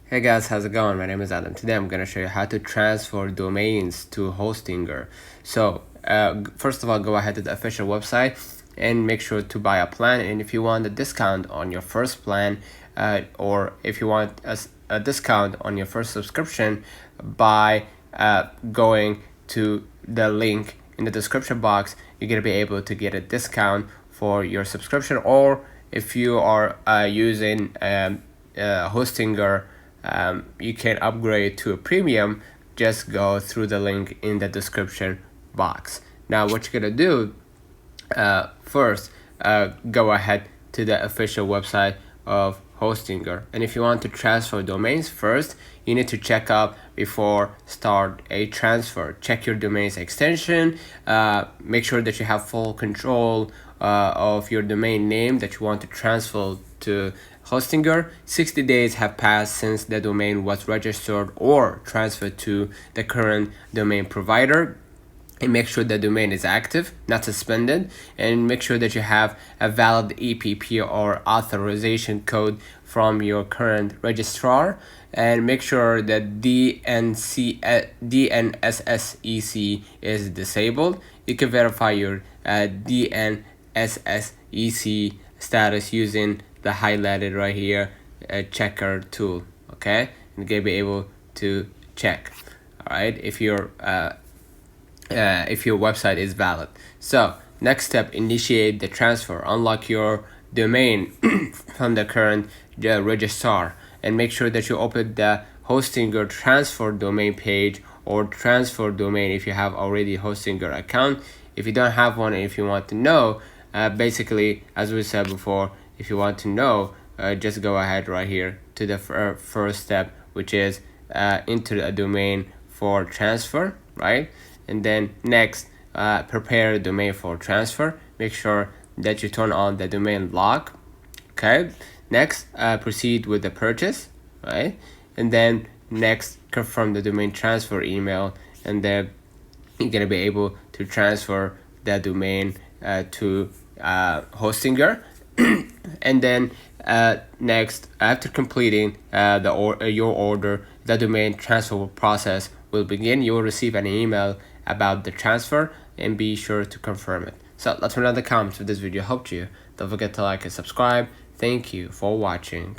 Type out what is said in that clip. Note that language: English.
Hey guys, how's it going? My name is Adam. Today I'm going to show you how to transfer domains to Hostinger. So first of all, go ahead to the official website and make sure to buy a plan. And if you want a discount on your first plan, or if you want a discount on your first subscription, by going to the link in the description box, you're going to be able to get a discount for your subscription. Or if you are using Hostinger, you can upgrade to a premium. Just go through the link in the description box. Now what you're gonna do, first go ahead to the official website of Hostinger, and if you want to transfer domains, first you need to check up before start a transfer. Check your domain's extension, make sure that you have full control of your domain name that you want to transfer to Hostinger. 60 days have passed since the domain was registered or transferred to the current domain provider. And make sure the domain is active, not suspended, and make sure that you have a valid EPP or authorization code from your current registrar, and make sure that DNSSEC is disabled. You can verify your DNSSEC status using the highlighted right here checker tool. Okay, and you'll be able to check. All right, if your website is valid. So next step, initiate the transfer. Unlock your domain from the current registrar, and make sure that you open the Hostinger transfer domain page or transfer domain if you have already Hostinger account. If you don't have one, and if you want to know, basically, as we said before, if you want to know, just go ahead right here to the first step, which is enter a domain for transfer, right? And then next, prepare a domain for transfer. Make sure that you turn on the domain lock. Okay. Next, proceed with the purchase, right? And then next, confirm the domain transfer email, and then you're gonna be able to transfer the domain to Hostinger. And then next, after completing your order, the domain transfer process will begin. You will receive an email about the transfer, and be sure to confirm it. So let's know in the comments if this video helped you. Don't forget to like and subscribe. Thank you for watching.